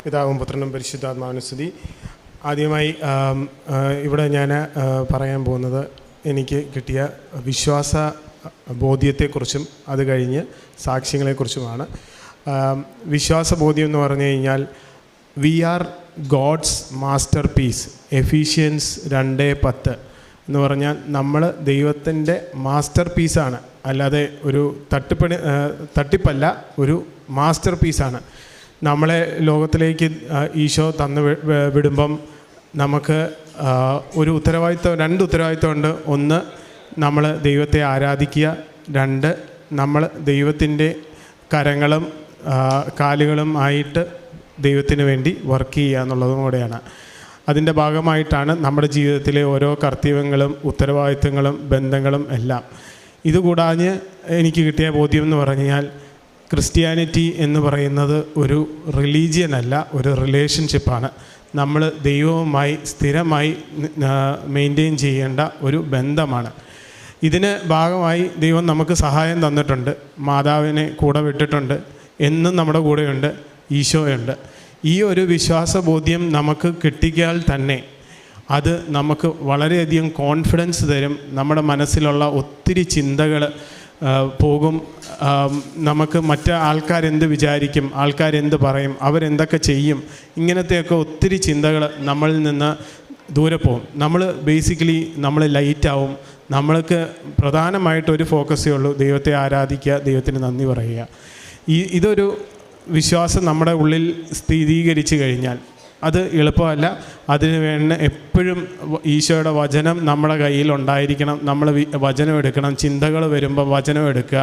പിതാവും പുത്രനും പരിശുദ്ധാത്മാവിനും സ്തുതി. ആദ്യമായി ഇവിടെ ഞാൻ പറയാൻ പോകുന്നത് എനിക്ക് കിട്ടിയ വിശ്വാസ ബോധ്യത്തെക്കുറിച്ചും അത് കഴിഞ്ഞ് സാക്ഷ്യങ്ങളെക്കുറിച്ചുമാണ്. വിശ്വാസബോധ്യം എന്ന് പറഞ്ഞു കഴിഞ്ഞാൽ we are God's masterpiece. Ephesians 2:10 എന്ന് പറഞ്ഞാൽ നമ്മൾ ദൈവത്തിൻ്റെ മാസ്റ്റർ പീസാണ്, അല്ലാതെ ഒരു തട്ടിപ്പല്ല, ഒരു മാസ്റ്റർ പീസാണ്. നമ്മളെ ലോകത്തിലേക്ക് ഈശോ തന്നു വിടുമ്പം നമുക്ക് ഒരു രണ്ട് ഉത്തരവാദിത്വമുണ്ട്. ഒന്ന്, നമ്മൾ ദൈവത്തെ ആരാധിക്കുക. 2, നമ്മൾ ദൈവത്തിൻ്റെ കരങ്ങളും കാലുകളും ആയിട്ട് ദൈവത്തിന് വേണ്ടി വർക്ക് ചെയ്യുക എന്നുള്ളതും കൂടെയാണ്. അതിൻ്റെ ഭാഗമായിട്ടാണ് നമ്മുടെ ജീവിതത്തിലെ ഓരോ കർത്തവ്യങ്ങളും ഉത്തരവാദിത്വങ്ങളും ബന്ധങ്ങളും എല്ലാം. ഇതുകൂടാഞ്ഞ് എനിക്ക് കിട്ടിയ ബോധ്യം എന്ന് പറഞ്ഞാൽ ക്രിസ്ത്യാനിറ്റി എന്ന് പറയുന്നത് ഒരു റിലീജിയൻ അല്ല, ഒരു റിലേഷൻഷിപ്പാണ്. നമ്മൾ ദൈവവുമായി സ്ഥിരമായി മെയിൻറ്റെയിൻ ചെയ്യേണ്ട ഒരു ബന്ധമാണ്. ഇതിന് ഭാഗമായി ദൈവം നമുക്ക് സഹായം തന്നിട്ടുണ്ട്. മാതാവിനെ കൂടെ വിട്ടിട്ടുണ്ട്, എന്നും നമ്മുടെ കൂടെയുണ്ട്, ഈശോയുണ്ട്. ഈ ഒരു വിശ്വാസബോധ്യം നമുക്ക് കിട്ടിയാൽ തന്നെ അത് നമുക്ക് വളരെയധികം കോൺഫിഡൻസ് തരും. നമ്മുടെ മനസ്സിലുള്ള ഒത്തിരി ചിന്തകൾ പോകും. നമുക്ക് മറ്റ് ആൾക്കാരെന്ത് വിചാരിക്കും, ആൾക്കാരെന്ത് പറയും, അവരെന്തൊക്കെ ചെയ്യും, ഇങ്ങനത്തെയൊക്കെ ഒത്തിരി ചിന്തകൾ നമ്മളിൽ നിന്ന് ദൂരെ പോകും. നമ്മൾ ബേസിക്കലി നമ്മൾ ലൈറ്റാവും. നമ്മൾക്ക് പ്രധാനമായിട്ടൊരു ഫോക്കസേ ഉള്ളൂ, ദൈവത്തെ ആരാധിക്കുക, ദൈവത്തിന് നന്ദി പറയുക. ഇതൊരു വിശ്വാസം നമ്മുടെ ഉള്ളിൽ സ്ഥിരീകരിച്ചു കഴിഞ്ഞാൽ അത് എളുപ്പമല്ല. അതിന് വേണ്ട എപ്പോഴും ഈശോയുടെ വചനം നമ്മുടെ കയ്യിൽ ഉണ്ടായിരിക്കണം. നമ്മൾ വചനം എടുക്കണം. ചിന്തകൾ വരുമ്പോൾ വചനം എടുക്കുക.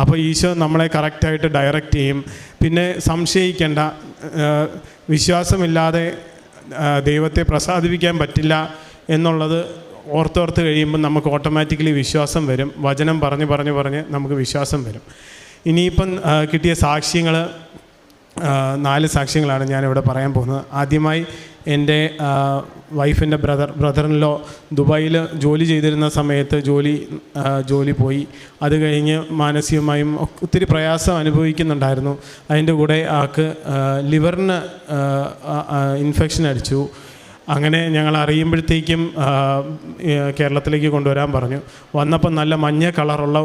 അപ്പോൾ ഈശോ നമ്മളെ കറക്റ്റായിട്ട് ഡയറക്റ്റ് ചെയ്യും. പിന്നെ സംശയിക്കേണ്ട, വിശ്വാസമില്ലാതെ ദൈവത്തെ പ്രസാദിപ്പിക്കാൻ പറ്റില്ല എന്നുള്ളത് ഓർത്തോർത്ത് കഴിയുമ്പോൾ നമുക്ക് ഓട്ടോമാറ്റിക്കലി വിശ്വാസം വരും. വചനം പറഞ്ഞ് നമുക്ക് വിശ്വാസം വരും. ഇനിയിപ്പം കിട്ടിയ സാക്ഷ്യങ്ങൾ 4 സാക്ഷ്യങ്ങളാണ് ഞാനിവിടെ പറയാൻ പോകുന്നത്. ആദ്യമായി എൻ്റെ വൈഫിൻ്റെ ബ്രദറിൻലോ ദുബായിൽ ജോലി ചെയ്തിരുന്ന സമയത്ത് ജോലി പോയി. അത് കഴിഞ്ഞ് മാനസികമായും ഒത്തിരി പ്രയാസം അനുഭവിക്കുന്നുണ്ടായിരുന്നു. അതിൻ്റെ കൂടെ ആൾക്ക് ലിവറിന് ഇൻഫെക്ഷൻ അടിച്ചു. അങ്ങനെ ഞങ്ങൾ അറിയുമ്പോഴത്തേക്കും കേരളത്തിലേക്ക് കൊണ്ടുവരാൻ പറഞ്ഞു. വന്നപ്പം നല്ല മഞ്ഞ കളറുള്ള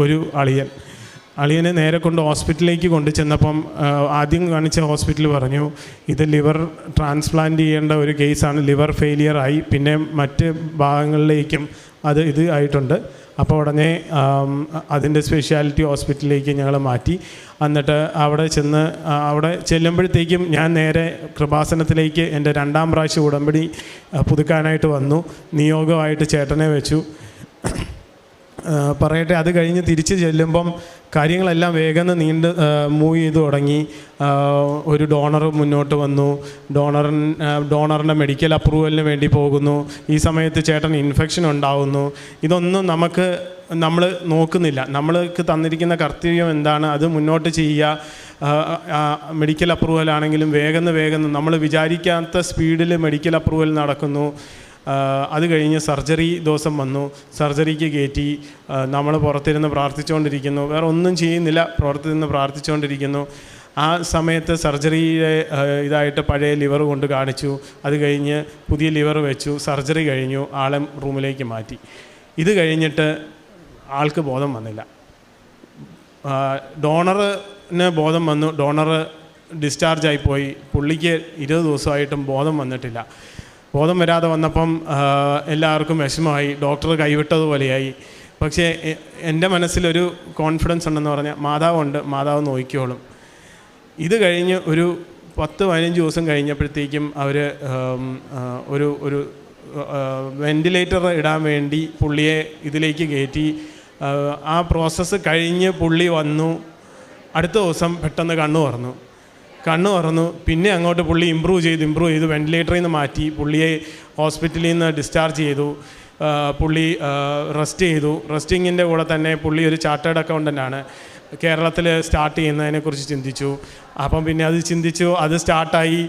ഒരു അളിയനെ നേരെ കൊണ്ട് ഹോസ്പിറ്റലിലേക്ക് കൊണ്ടു ചെന്നപ്പം ആദ്യം കാണിച്ച ഹോസ്പിറ്റൽ പറഞ്ഞു ഇത് ലിവർ ട്രാൻസ്പ്ലാന്റ് ചെയ്യേണ്ട ഒരു കേസാണ്, ലിവർ ഫെയിലിയർ ആയി, പിന്നെ മറ്റ് ഭാഗങ്ങളിലേക്കും ഇത് ആയിട്ടുണ്ട്. അപ്പോൾ ഉടനെ അതിൻ്റെ സ്പെഷ്യാലിറ്റി ഹോസ്പിറ്റലിലേക്ക് ഞങ്ങൾ മാറ്റി. എന്നിട്ട് അവിടെ ചെല്ലുമ്പോഴത്തേക്കും ഞാൻ നേരെ കൃപാസനത്തിലേക്ക് എൻ്റെ 2ാം പ്രാവശ്യം ഉടമ്പടി പുതുക്കാനായിട്ട് വന്നു. നിയോഗമായിട്ട് ചേട്ടനെ വെച്ചു. പറയട്ടെ, അത് കഴിഞ്ഞ് തിരിച്ച് ചെല്ലുമ്പം കാര്യങ്ങളെല്ലാം വേഗം മൂവ് ചെയ്ത് തുടങ്ങി. ഒരു ഡോണർ മുന്നോട്ട് വന്നു. ഡോണറിൻ്റെ മെഡിക്കൽ അപ്രൂവലിന് വേണ്ടി പോകുന്നു. ഈ സമയത്ത് ചേട്ടൻ ഇൻഫെക്ഷൻ ഉണ്ടാവുന്നു. ഇതൊന്നും നമ്മൾ നോക്കുന്നില്ല. നമ്മൾക്ക് തന്നിരിക്കുന്ന കർത്തവ്യം എന്താണ്, അത് മുന്നോട്ട് ചെയ്യുക. മെഡിക്കൽ അപ്രൂവൽ ആണെങ്കിലും വേഗം നമ്മൾ വിചാരിക്കാത്ത സ്പീഡിൽ മെഡിക്കൽ അപ്രൂവൽ നടക്കുന്നു. അത് കഴിഞ്ഞ് സർജറി ദിവസം വന്നു. സർജറിക്ക് കയറ്റി. നമ്മൾ പുറത്തിരുന്ന് പ്രാർത്ഥിച്ചുകൊണ്ടിരിക്കുന്നു. വേറെ ഒന്നും ചെയ്യുന്നില്ല, പുറത്തിരുന്ന് പ്രാർത്ഥിച്ചുകൊണ്ടിരിക്കുന്നു. ആ സമയത്ത് സർജറിയുടെ ഇതായിട്ട് പഴയ ലിവർ കൊണ്ട് കാണിച്ചു. അത് കഴിഞ്ഞ് പുതിയ ലിവർ വെച്ചു. സർജറി കഴിഞ്ഞു. ആളെ റൂമിലേക്ക് മാറ്റി. ഇത് കഴിഞ്ഞിട്ട് ആൾക്ക് ബോധം വന്നില്ല. ഡോണറിന് ബോധം വന്നു. ഡോണർ ഡിസ്ചാർജായിപ്പോയി. പുള്ളിക്ക് 20 ദിവസമായിട്ടും ബോധം വന്നിട്ടില്ല. ബോധം വരാതെ വന്നപ്പം എല്ലാവർക്കും വിഷമമായി. ഡോക്ടർ കൈവിട്ടതുപോലെയായി. പക്ഷേ എൻ്റെ മനസ്സിലൊരു കോൺഫിഡൻസ് ഉണ്ടെന്ന് പറഞ്ഞാൽ മാതാവുണ്ട്, മാതാവ് നോക്കിക്കോളും. ഇത് കഴിഞ്ഞ് ഒരു 10-15 ദിവസം കഴിഞ്ഞപ്പോഴത്തേക്കും അവർ ഒരു വെൻറ്റിലേറ്റർ ഇടാൻ വേണ്ടി പുള്ളിയെ ഇതിലേക്ക് കയറ്റി. ആ പ്രോസസ്സ് കഴിഞ്ഞ് പുള്ളി വന്നു. അടുത്ത ദിവസം പെട്ടെന്ന് കണ്ണു തുറന്നു. പിന്നെ അങ്ങോട്ട് പുള്ളി ഇമ്പ്രൂവ് ചെയ്ത് വെൻറ്റിലേറ്ററിൽ നിന്ന് മാറ്റി. പുള്ളിയെ ഹോസ്പിറ്റലിൽ നിന്ന് ഡിസ്ചാർജ് ചെയ്തു. പുള്ളി റെസ്റ്റ് ചെയ്തു. റെസ്റ്റിങ്ങിൻ്റെ കൂടെ തന്നെ പുള്ളി ഒരു ചാർട്ടേഡ് അക്കൗണ്ടൻ്റാണ്. കേരളത്തിൽ സ്റ്റാർട്ട് ചെയ്യുന്നതിനെക്കുറിച്ച് ചിന്തിച്ചു. അപ്പം പിന്നെ അത് സ്റ്റാർട്ടായി.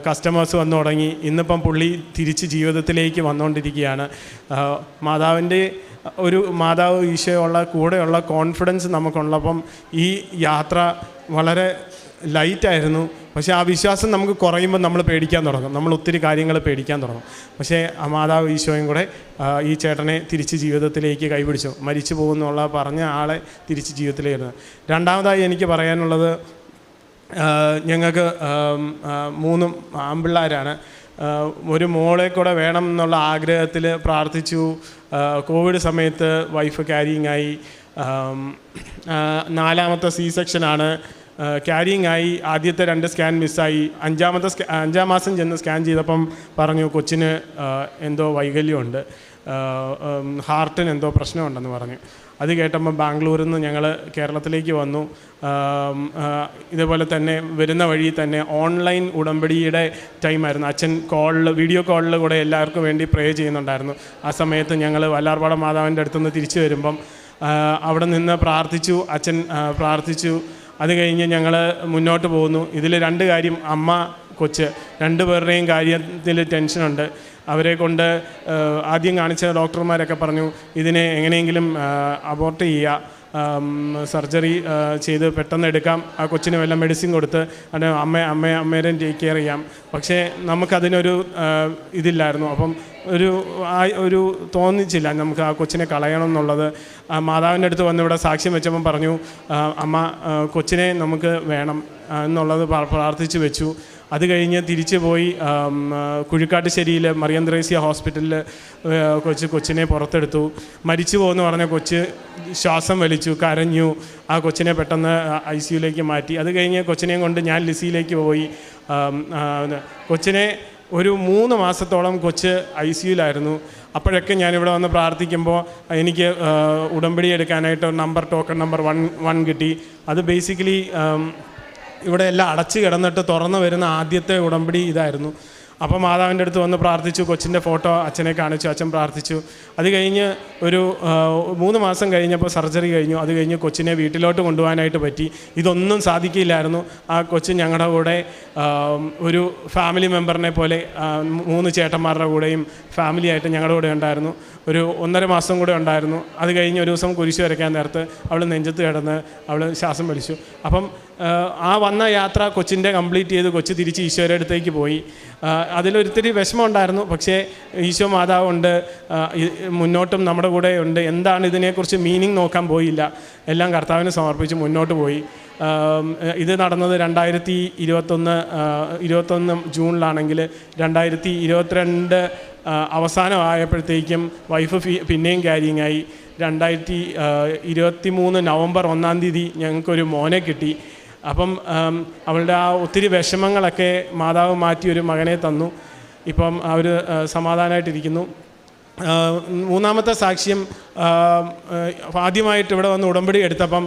കസ്റ്റമേഴ്സ് വന്നു തുടങ്ങി. ഇന്നിപ്പം പുള്ളി തിരിച്ച് ജീവിതത്തിലേക്ക് വന്നുകൊണ്ടിരിക്കുകയാണ്. മാതാവ് ഈശോയുള്ള കൂടെയുള്ള കോൺഫിഡൻസ് നമുക്കുള്ളപ്പം ഈ യാത്ര വളരെ ലൈറ്റായിരുന്നു. പക്ഷേ ആ വിശ്വാസം നമുക്ക് കുറയുമ്പോൾ നമ്മൾ പേടിക്കാൻ തുടങ്ങും, നമ്മൾ ഒത്തിരി കാര്യങ്ങൾ പേടിക്കാൻ തുടങ്ങും. പക്ഷേ മാതാവ് ഈശോയും കൂടെ ഈ ചേട്ടനെ തിരിച്ച് ജീവിതത്തിലേക്ക് കൈപിടിച്ചു. മരിച്ചു പോകുന്നുള്ള പറഞ്ഞ ആളെ തിരിച്ച് ജീവിതത്തിലേക്ക്. രണ്ടാമതായി എനിക്ക് പറയാനുള്ളത്, ഞങ്ങൾക്ക് 3 ആൺപിള്ളേരാണ്. ഒരു മോളെ കൂടെ വേണം എന്നുള്ള ആഗ്രഹത്തിൽ പ്രാർത്ഥിച്ചു. കോവിഡ് സമയത്ത് വൈഫ് ക്യാരിയിങ് ആയി. 4ാമത്തെ സെക്ഷനാണ്. ക്യാരിയിങ് ആയി. ആദ്യത്തെ 2 സ്കാൻ മിസ്സായി. 5ാം മാസം ചെന്ന് സ്കാൻ ചെയ്തപ്പം പറഞ്ഞു കൊച്ചിന് എന്തോ വൈകല്യമുണ്ട്, ഹാർട്ടിന് എന്തോ പ്രശ്നമുണ്ടെന്ന് പറഞ്ഞു. അത് കേട്ടപ്പോൾ ബാംഗ്ലൂരിൽ നിന്ന് ഞങ്ങൾ കേരളത്തിലേക്ക് വന്നു. ഇതേപോലെ തന്നെ വരുന്ന വഴി തന്നെ ഓൺലൈൻ ഉടമ്പടിയുടെ ടൈമായിരുന്നു. അച്ഛൻ വീഡിയോ കോളിൽ കൂടെ എല്ലാവർക്കും വേണ്ടി പ്രേ ചെയ്യുന്നുണ്ടായിരുന്നു. ആ സമയത്ത് ഞങ്ങൾ വല്ലാർപാടം മാതാവിൻ്റെ അടുത്തുനിന്ന് തിരിച്ചു വരുമ്പം അവിടെ നിന്ന് പ്രാർത്ഥിച്ചു. അച്ഛൻ പ്രാർത്ഥിച്ചു. അത് കഴിഞ്ഞ് ഞങ്ങൾ മുന്നോട്ട് പോകുന്നു. ഇതിൽ 2 കാര്യം, അമ്മ കൊച്ച് 2 പേരുടെയും കാര്യത്തിൽ ടെൻഷനുണ്ട്. അവരെ കൊണ്ട് ആദ്യം കാണിച്ച ഡോക്ടർമാരൊക്കെ പറഞ്ഞു ഇതിനെ എങ്ങനെയെങ്കിലും അബോർട്ട് ചെയ്യുക, സർജറി ചെയ്ത് പെട്ടെന്ന് എടുക്കാം, ആ കൊച്ചിന് വല്ല മെഡിസിൻ കൊടുത്ത് അമ്മേരെ ടേക്ക് കെയർ ചെയ്യാം. പക്ഷേ നമുക്കതിനൊരു ഇതില്ലായിരുന്നു. അപ്പം ഒരു തോന്നിച്ചില്ല നമുക്ക് ആ കൊച്ചിനെ കളയണം എന്നുള്ളത്. മാതാവിൻ്റെ അടുത്ത് വന്ന് ഇവിടെ സാക്ഷ്യം വെച്ചപ്പം പറഞ്ഞു അമ്മ കൊച്ചിനെ നമുക്ക് വേണം എന്നുള്ളത് പ്രാർത്ഥിച്ച് വെച്ചു. അത് കഴിഞ്ഞ് തിരിച്ചു പോയി കുഴിക്കാട്ടുശ്ശേരിയിൽ മറിയം ത്രേസ്യ ഹോസ്പിറ്റലിൽ കൊച്ചിനെ പുറത്തെടുത്തു. മരിച്ചു പോകുമെന്ന് പറഞ്ഞ കൊച്ച് ശ്വാസം വലിച്ചു, കരഞ്ഞു. ആ കൊച്ചിനെ പെട്ടെന്ന് ICUയിലേക്ക് മാറ്റി. അത് കഴിഞ്ഞ് കൊച്ചിനെയും കൊണ്ട് ഞാൻ ലിസിയിലേക്ക് പോയി. കൊച്ചിനെ ഒരു 3 മാസത്തോളം കൊച്ച് ICUയിലായിരുന്നു. അപ്പോഴൊക്കെ ഞാനിവിടെ വന്ന് പ്രാർത്ഥിക്കുമ്പോൾ എനിക്ക് ഉടമ്പടി എടുക്കാനായിട്ട് ടോക്കൺ നമ്പർ 1 കിട്ടി. അത് ബേസിക്കലി ഇവിടെ എല്ലാം അടച്ചു കിടന്നിട്ട് തുറന്നു വരുന്ന ആദ്യത്തെ ഉടമ്പടി ഇതായിരുന്നു. അപ്പോൾ മാതാവിൻ്റെ അടുത്ത് വന്ന് പ്രാർത്ഥിച്ചു. കൊച്ചിൻ്റെ ഫോട്ടോ അച്ഛനെ കാണിച്ചു. അച്ഛൻ പ്രാർത്ഥിച്ചു. അത് കഴിഞ്ഞ് ഒരു 3 മാസം കഴിഞ്ഞപ്പോൾ സർജറി കഴിഞ്ഞു. അത് കഴിഞ്ഞ് കൊച്ചിനെ വീട്ടിലോട്ട് കൊണ്ടുപോകാനായിട്ട് പറ്റി. ഇതൊന്നും സാധിക്കില്ലായിരുന്നു. ആ കൊച്ച് ഞങ്ങളുടെ കൂടെ ഒരു ഫാമിലി മെമ്പറിനെ പോലെ 3 ചേട്ടന്മാരുടെ കൂടെയും ഫാമിലിയായിട്ട് ഞങ്ങളുടെ കൂടെ ഉണ്ടായിരുന്നു. ഒരു 1.5 മാസം കൂടെ ഉണ്ടായിരുന്നു. അത് കഴിഞ്ഞ് ഒരു ദിവസം കുരിശ് വരയ്ക്കാൻ നേരത്ത് അവൾ നെഞ്ചത്ത് കിടന്ന് അവൾ ശ്വാസം വലിച്ചു. അപ്പം ആ വന്ന യാത്ര കൊച്ചിൻ്റെ കംപ്ലീറ്റ് ചെയ്ത് കൊച്ച് തിരിച്ച് ഈശോയുടെ അടുത്തേക്ക് പോയി. അതിലൊരിത്തിരി വിഷമം ഉണ്ടായിരുന്നു. പക്ഷേ ഈശോ മാതാവുണ്ട്, മുന്നോട്ടും നമ്മുടെ കൂടെ ഉണ്ട്. എന്താണ് ഇതിനെക്കുറിച്ച് മീനിങ് നോക്കാൻ പോയില്ല, എല്ലാം കർത്താവിന് സമർപ്പിച്ച് മുന്നോട്ട് പോയി. ഇത് നടന്നത് 2021 ജൂണിലാണെങ്കിൽ 2022 അവസാനമായപ്പോഴത്തേക്കും വൈഫ് പിന്നെയും ക്യാരിയിങ് ആയി. 2023 നവംബർ 1-ാം തീയതി ഞങ്ങൾക്കൊരു മോനെ കിട്ടി. അപ്പം അവളുടെ ആ ഒത്തിരി വിഷമങ്ങളൊക്കെ മാതാവ് മാറ്റി ഒരു മകനെ തന്നു. ഇപ്പം അവർ സമാധാനമായിട്ടിരിക്കുന്നു. 3ാമത്തെ സാക്ഷ്യം, ആദ്യമായിട്ട് ഇവിടെ വന്ന് ഉടമ്പടി എടുത്തപ്പം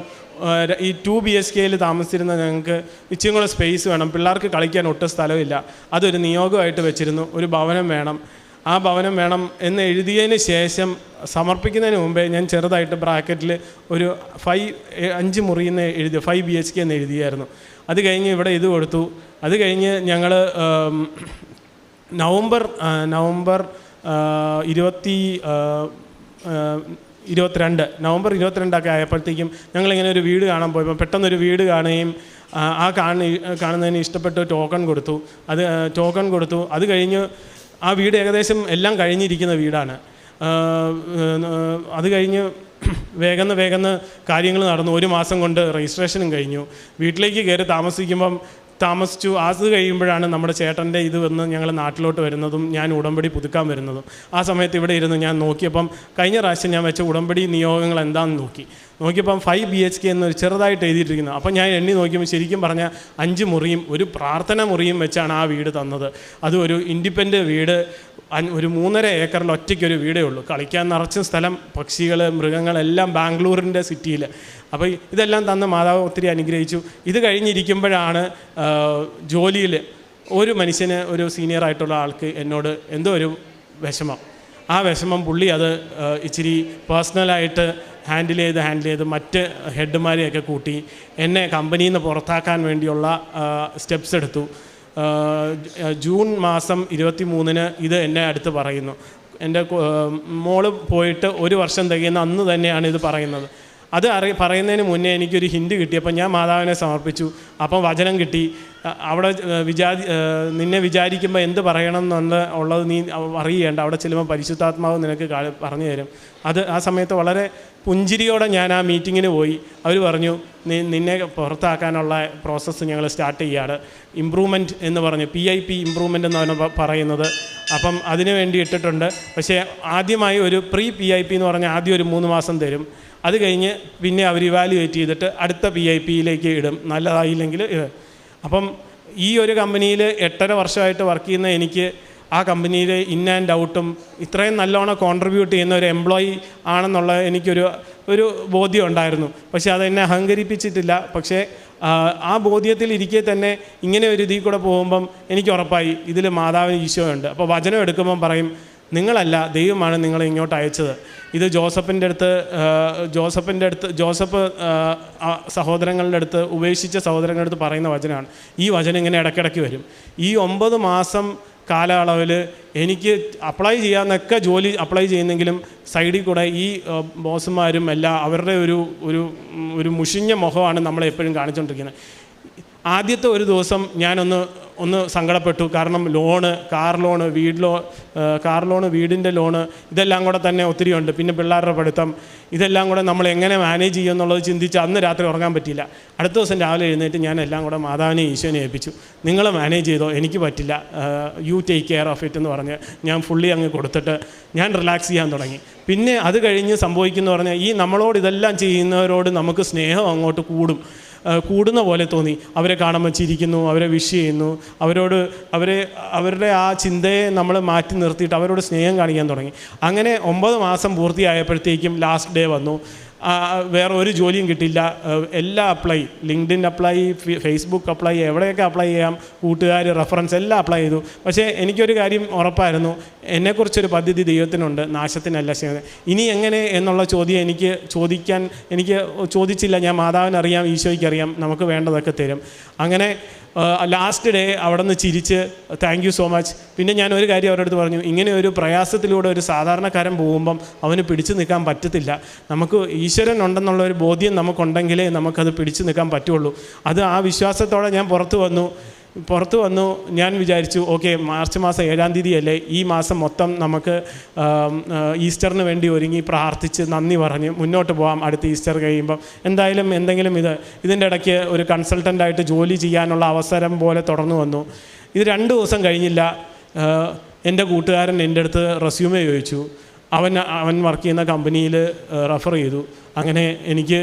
ഈ 2 BHKയിൽ താമസിച്ചിരുന്ന ഞങ്ങൾക്ക് ഇച്ചിരി കൂടെ സ്പേസ് വേണം, പിള്ളേർക്ക് കളിക്കാൻ ഒട്ടും സ്ഥലമില്ല. അതൊരു നിയോഗമായിട്ട് വെച്ചിരുന്നു. ഒരു ഭവനം വേണം, ആ ഭവനം വേണം എന്ന് എഴുതിയതിന് ശേഷം സമർപ്പിക്കുന്നതിന് മുമ്പേ ഞാൻ ചെറുതായിട്ട് ബ്രാക്കറ്റിൽ ഒരു 5 മുറിയെന്ന് എഴുതി 5 BHK എന്ന് എഴുതിയായിരുന്നു. അത് കഴിഞ്ഞ് ഇവിടെ ഇത് കൊടുത്തു. അത് കഴിഞ്ഞ് ഞങ്ങൾ നവംബർ 22 ആയപ്പോഴത്തേക്കും ഞങ്ങളിങ്ങനെ ഒരു വീട് കാണാൻ പോയപ്പോൾ പെട്ടെന്നൊരു വീട് കാണുകയും കാണുന്നതിന് ഇഷ്ടപ്പെട്ട് ടോക്കൺ കൊടുത്തു. അത് കഴിഞ്ഞ് ആ വീട് ഏകദേശം എല്ലാം കഴിഞ്ഞിരിക്കുന്ന വീടാണ്. അത് കഴിഞ്ഞ് വേഗം കാര്യങ്ങൾ നടന്നു. 1 മാസം കൊണ്ട് രജിസ്ട്രേഷനും കഴിഞ്ഞു. വീട്ടിലേക്ക് കയറി താമസിച്ചു. അത് കഴിയുമ്പോഴാണ് നമ്മുടെ ചേട്ടൻ്റെ ഇത് വന്ന് ഞങ്ങൾ നാട്ടിലോട്ട് വരുന്നതും ഞാൻ ഉടമ്പടി പുതുക്കാൻ വരുന്നതും. ആ സമയത്ത് ഇവിടെ ഇരുന്ന് ഞാൻ നോക്കിയപ്പം കഴിഞ്ഞ പ്രാവശ്യം ഞാൻ വെച്ച ഉടമ്പടി നിയോഗങ്ങൾ എന്താണെന്ന് നോക്കിയപ്പം 5 BHK എന്നൊരു ചെറുതായിട്ട് എഴുതിയിട്ടിരിക്കുന്നത്. അപ്പം ഞാൻ എണ്ണി നോക്കിയപ്പോൾ ശരിക്കും പറഞ്ഞാൽ 5 മുറിയും ഒരു പ്രാർത്ഥന മുറിയും വെച്ചാണ് ആ വീട് തന്നത്. അത് ഒരു ഇൻഡിപെൻഡൻറ്റ് വീട്, ഒരു 3.5 ഏക്കറിൽ ഒറ്റയ്ക്കൊരു വീടേ ഉള്ളൂ. കളിക്കാൻ നിറച്ച സ്ഥലം, പക്ഷികൾ, മൃഗങ്ങളെല്ലാം ബാംഗ്ലൂരിൻ്റെ സിറ്റിയിൽ. അപ്പോൾ ഇതെല്ലാം തന്ന് മാതാവ് ഒത്തിരി അനുഗ്രഹിച്ചു. ഇത് കഴിഞ്ഞിരിക്കുമ്പോഴാണ് ജോലിയിൽ ഒരു മനുഷ്യന്, ഒരു സീനിയറായിട്ടുള്ള ആൾക്ക് എന്നോട് എന്തോ ഒരു വിഷമം. ആ വിഷമം പുള്ളി അത് ഇച്ചിരി പേഴ്സണലായിട്ട് ഹാൻഡിൽ ചെയ്ത് മറ്റ് ഹെഡ്മാരെയൊക്കെ കൂട്ടി എന്നെ കമ്പനിയിൽ നിന്ന് പുറത്താക്കാൻ വേണ്ടിയുള്ള സ്റ്റെപ്സ് എടുത്തു. ജൂൺ മാസം 23-ന് ഇത് എന്നെ അടുത്ത് പറയുന്നു. എൻ്റെ മോള് പോയിട്ട് 1 വർഷം തികയുന്ന അന്ന് തന്നെയാണ് ഇത് പറയുന്നത്. അത് പറയുന്നതിന് മുന്നേ എനിക്കൊരു ഹിൻഡ് കിട്ടിയപ്പോൾ ഞാൻ മാതാവിനെ സമർപ്പിച്ചു. അപ്പം വചനം കിട്ടി. അവിടെ നിന്നെ വിചാരിക്കുമ്പോൾ എന്ത് പറയണം ഉള്ളത് നീ അറിയേണ്ട, അവിടെ ചെല്ലുമ്പോൾ പരിശുദ്ധാത്മാവ് നിനക്ക് പറഞ്ഞു തരും. അത് ആ സമയത്ത് വളരെ പുഞ്ചിരിയോടെ ഞാൻ ആ മീറ്റിങ്ങിന് പോയി. അവർ പറഞ്ഞു നിന്നെ പുറത്താക്കാനുള്ള പ്രോസസ്സ് ഞങ്ങൾ സ്റ്റാർട്ട് ചെയ്യാണ്, ഇമ്പ്രൂവ്മെൻറ്റ് എന്ന് പറഞ്ഞു, PIP ഇമ്പ്രൂവ്മെൻ്റ് എന്നാണ് പറയുന്നത്. അപ്പം അതിനു വേണ്ടി ഇട്ടിട്ടുണ്ട്. പക്ഷേ ആദ്യമായി ഒരു PIP എന്ന് പറഞ്ഞാൽ ആദ്യം ഒരു 3 മാസം തരും. അത് കഴിഞ്ഞ് പിന്നെ അവർ ഇവാലുവേറ്റ് ചെയ്തിട്ട് അടുത്ത PIPയിലേക്ക് ഇടും, നല്ലതായില്ലെങ്കിൽ. അപ്പം ഈ ഒരു കമ്പനിയിൽ 8.5 വർഷമായിട്ട് വർക്ക് ചെയ്യുന്ന എനിക്ക് ആ കമ്പനിയിൽ ഇൻ ആൻഡ് ഔട്ടും ഇത്രയും നല്ലോണം കോൺട്രിബ്യൂട്ട് ചെയ്യുന്ന ഒരു എംപ്ലോയി ആണെന്നുള്ള ഒരു ബോധ്യം ഉണ്ടായിരുന്നു. പക്ഷേ അതെന്നെ അഹങ്കരിപ്പിച്ചിട്ടില്ല. പക്ഷേ ആ ബോധ്യത്തിൽ ഇരിക്കെ തന്നെ ഇങ്ങനെ ഒരു ഇതിൽ കൂടെ പോകുമ്പം എനിക്ക് ഉറപ്പായി ഇതിൽ മാതാവിന് ഈശോയുണ്ട്. അപ്പോൾ വചനം എടുക്കുമ്പം പറയും, നിങ്ങളല്ല, ദൈവമാണ് നിങ്ങളെ ഇങ്ങോട്ട് അയച്ചത്. ഇത് ജോസഫ് സഹോദരങ്ങളുടെ അടുത്ത്, ഉപേക്ഷിച്ച സഹോദരങ്ങളുടെ അടുത്ത് പറയുന്ന വചനമാണ്. ഈ വചനം ഇങ്ങനെ ഇടയ്ക്കിടയ്ക്ക് വരും. ഈ 9 മാസം കാലയളവിൽ എനിക്ക് അപ്ലൈ ചെയ്യാമെന്നൊക്കെ ജോലി അപ്ലൈ ചെയ്യുന്നെങ്കിലും സൈഡിൽ കൂടെ ഈ ബോസുമാരും എല്ലാം അവരുടെ ഒരു മുഷിഞ്ഞ മുഖമാണ് നമ്മളെപ്പോഴും കാണിച്ചുകൊണ്ടിരിക്കുന്നത്. ആദ്യത്തെ ഒരു ദിവസം ഞാനൊന്ന് സങ്കടപ്പെട്ടു. കാരണം കാർ ലോണ്, വീടിൻ്റെ ലോണ്, ഇതെല്ലാം കൂടെ തന്നെ ഒത്തിരി ഉണ്ട്. പിന്നെ പിള്ളേരുടെ പഠിത്തം, ഇതെല്ലാം കൂടെ നമ്മൾ എങ്ങനെ മാനേജ് ചെയ്യും എന്നുള്ളത് ചിന്തിച്ച് അന്ന് രാത്രി ഉറങ്ങാൻ പറ്റിയില്ല. അടുത്ത ദിവസം രാവിലെ എഴുന്നേറ്റ് ഞാൻ എല്ലാം കൂടെ മാതാവിനെ ഈശോനെ ഏൽപ്പിച്ചു. നിങ്ങൾ മാനേജ് ചെയ്തോ, എനിക്ക് പറ്റില്ല, you take care of it എന്ന് പറഞ്ഞ് ഞാൻ ഫുള്ളി അങ്ങ് കൊടുത്തിട്ട് ഞാൻ റിലാക്സ് ചെയ്യാൻ തുടങ്ങി. പിന്നെ അത് കഴിഞ്ഞ് സംഭവിക്കുന്നു പറഞ്ഞാൽ ഈ നമ്മളോട് ഇതെല്ലാം ചെയ്യുന്നവരോട് നമുക്ക് സ്നേഹം അങ്ങോട്ട് കൂടുന്ന പോലെ തോന്നി. അവരെ കാണുമ്പോൾ ചിരിക്കുന്നു, അവരെ വിഷ് ചെയ്യുന്നു, അവരുടെ ആ ചിന്തയെ നമ്മൾ മാറ്റി നിർത്തിയിട്ട് അവരോട് സ്നേഹം കാണിക്കാൻ തുടങ്ങി. അങ്ങനെ 9 മാസം പൂർത്തിയായപ്പോഴത്തേക്കും ലാസ്റ്റ് ഡേ വന്നു. വേറെ ഒരു ജോലിയും കിട്ടില്ല. എല്ലാം apply, LinkedIn apply, Facebook apply, എവിടെയൊക്കെ അപ്ലൈ ചെയ്യാം, കൂട്ടുകാർ, റെഫറൻസ് എല്ലാം അപ്ലൈ ചെയ്തു. പക്ഷേ എനിക്കൊരു കാര്യം ഉറപ്പായിരുന്നു, എന്നെക്കുറിച്ചൊരു പദ്ധതി ദൈവത്തിനുണ്ട്, നാശത്തിനല്ല. ഇനി എങ്ങനെ എന്നുള്ള ചോദ്യം എനിക്ക് ചോദിച്ചില്ല. ഞാൻ മാതാവിനറിയാം, ഈശോയ്ക്കറിയാം, നമുക്ക് വേണ്ടതൊക്കെ തരും. അങ്ങനെ ലാസ്റ്റ് ഡേ അവിടെ നിന്ന് ചിരിച്ച് താങ്ക് യു സോ മച്ച്. പിന്നെ ഞാൻ ഒരു കാര്യം അവരുടെ അടുത്ത് പറഞ്ഞു, ഇങ്ങനെ ഒരു പ്രയാസത്തിലൂടെ ഒരു സാധാരണക്കാരൻ പോകുമ്പം അവന് പിടിച്ചു നിൽക്കാൻ പറ്റത്തില്ല. നമുക്ക് ഈശ്വരൻ ഉണ്ടെന്നുള്ള ഒരു ബോധ്യം നമുക്കുണ്ടെങ്കിലേ നമുക്കത് പിടിച്ചു നിൽക്കാൻ പറ്റുള്ളൂ. അത് ആ വിശ്വാസത്തോടെ ഞാൻ പുറത്തു വന്നു. ഞാൻ വിചാരിച്ചു, ഓക്കെ, മാർച്ച് മാസം 7-ാം തീയതി അല്ലേ, ഈ മാസം മൊത്തം നമുക്ക് ഈസ്റ്ററിന് വേണ്ടി ഒരുങ്ങി പ്രാർത്ഥിച്ച് നന്ദി പറഞ്ഞ് മുന്നോട്ട് പോകാം. അടുത്ത ഈസ്റ്റർ കഴിയുമ്പം എന്തായാലും എന്തെങ്കിലും ഇതിൻ്റെ ഇടയ്ക്ക് ഒരു കൺസൾട്ടൻ്റായിട്ട് ജോലി ചെയ്യാനുള്ള അവസരം പോലെ തുടർന്നു വന്നു. ഇത് 2 ദിവസം കഴിഞ്ഞില്ല, എൻ്റെ കൂട്ടുകാരൻ എൻ്റെ അടുത്ത് റെസ്യൂമേ ചോദിച്ചു. അവൻ വർക്ക് ചെയ്യുന്ന കമ്പനിയിൽ റെഫർ ചെയ്തു. അങ്ങനെ എനിക്ക്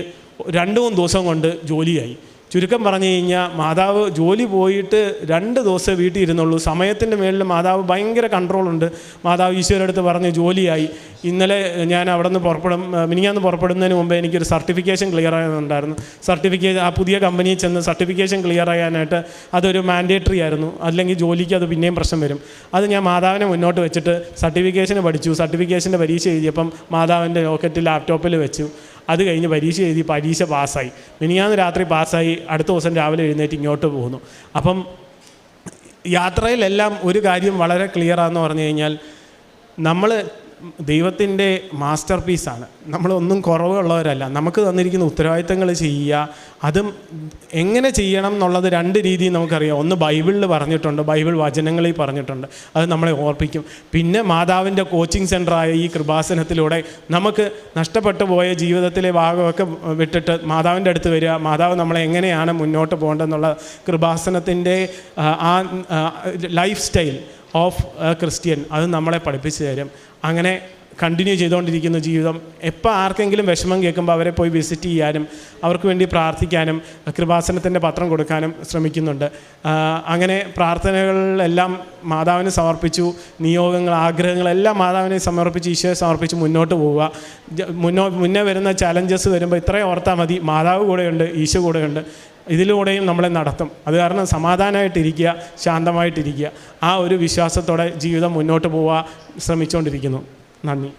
2-3 ദിവസം കൊണ്ട് ജോലിയായി. ചുരുക്കം പറഞ്ഞു കഴിഞ്ഞാൽ മാതാവ് ജോലി പോയിട്ട് 2 ദിവസം വീട്ടിൽ ഇരുന്നുള്ളൂ. സമയത്തിൻ്റെ മേളിൽ മാതാവ് ഭയങ്കര കൺട്രോളുണ്ട്. മാതാവ് ഈശോയുടെ അടുത്ത് പറഞ്ഞ് ജോലിയായി. ഇന്നലെ ഞാൻ അവിടെ നിന്ന് മിനിഞ്ഞാന്ന് പുറപ്പെടുന്നതിന് മുമ്പേ എനിക്കൊരു സർട്ടിഫിക്കേഷൻ ക്ലിയർ ആകുന്നുണ്ടായിരുന്നു. ആ പുതിയ കമ്പനിയിൽ ചെന്ന് സർട്ടിഫിക്കേഷൻ ക്ലിയർ ചെയ്യാനായിട്ട് അതൊരു മാൻഡേറ്ററി ആയിരുന്നു. അല്ലെങ്കിൽ ജോലിക്ക് അത് പിന്നെയും പ്രശ്നം വരും. അത് ഞാൻ മാതാവിനെ മുന്നോട്ട് വെച്ചിട്ട് സർട്ടിഫിക്കേഷന് പഠിച്ചു. സർട്ടിഫിക്കേഷൻ്റെ പരീക്ഷ എഴുതിയപ്പം മാതാവിൻ്റെ ലോക്കറ്റ് ലാപ്ടോപ്പിൽ വെച്ചു. അത് കഴിഞ്ഞ് പരീക്ഷ പാസ്സായി. മിനിഞ്ഞാന്ന് രാത്രി പാസ്സായി. അടുത്ത ദിവസം രാവിലെ എഴുന്നേറ്റ് ഇങ്ങോട്ട് പോകുന്നു. അപ്പം യാത്രയിലെല്ലാം ഒരു കാര്യം വളരെ ക്ലിയറാണെന്ന് പറഞ്ഞു കഴിഞ്ഞാൽ, നമ്മൾ ദൈവത്തിൻ്റെ മാസ്റ്റർ പീസാണ്. നമ്മളൊന്നും കുറവുള്ളവരല്ല. നമുക്ക് തന്നിരിക്കുന്ന ഉത്തരവാദിത്തങ്ങൾ ചെയ്യുക. അതും എങ്ങനെ ചെയ്യണം എന്നുള്ളത് 2 രീതിയിൽ നമുക്കറിയാം. ഒന്ന് ബൈബിളിൽ പറഞ്ഞിട്ടുണ്ട്, ബൈബിൾ വചനങ്ങളിൽ പറഞ്ഞിട്ടുണ്ട്, അത് നമ്മളെ ഓർപ്പിക്കും. പിന്നെ മാതാവിൻ്റെ കോച്ചിങ് സെൻ്ററായ ഈ കൃപാസനത്തിലൂടെ നമുക്ക് നഷ്ടപ്പെട്ടു പോയ ജീവിതത്തിലെ ഭാഗമൊക്കെ വിട്ടിട്ട് മാതാവിൻ്റെ അടുത്ത് വരിക, മാതാവ് നമ്മളെ എങ്ങനെയാണ് മുന്നോട്ട് പോകേണ്ടതെന്നുള്ള കൃപാസനത്തിൻ്റെ ആ ലൈഫ് സ്റ്റൈൽ ഓഫ് ക്രിസ്ത്യൻ അത് നമ്മളെ പഠിപ്പിച്ചു തരും. അങ്ങനെ കണ്ടിന്യൂ ചെയ്തുകൊണ്ടിരിക്കുന്ന ജീവിതം. എപ്പോൾ ആർക്കെങ്കിലും വിഷമം കേൾക്കുമ്പോൾ അവരെ പോയി വിസിറ്റ് ചെയ്യാനും അവർക്ക് വേണ്ടി പ്രാർത്ഥിക്കാനും കൃപാസനത്തിൻ്റെ പത്രം കൊടുക്കാനും ശ്രമിക്കുന്നുണ്ട്. അങ്ങനെ പ്രാർത്ഥനകളെല്ലാം മാതാവിന് സമർപ്പിച്ചു. നിയോഗങ്ങൾ, ആഗ്രഹങ്ങളെല്ലാം മാതാവിനെ സമർപ്പിച്ച്, ഈശോയെ സമർപ്പിച്ച് മുന്നോട്ട് പോവുക. മുന്നേ വരുന്ന ചലഞ്ചസ് വരുമ്പോൾ ഇത്രയും ഓർത്താൽ മതി, മാതാവ് കൂടെയുണ്ട്, ഈശോ കൂടെയുണ്ട്. ഇതിലൂടെയും നമ്മളെ നടത്തും. അത് കാരണം സമാധാനമായിട്ടിരിക്കുക, ശാന്തമായിട്ടിരിക്കുക. ആ ഒരു വിശ്വാസത്തോടെ ജീവിതം മുന്നോട്ട് പോകാൻ ശ്രമിച്ചുകൊണ്ടിരിക്കുന്നു. നന്ദി.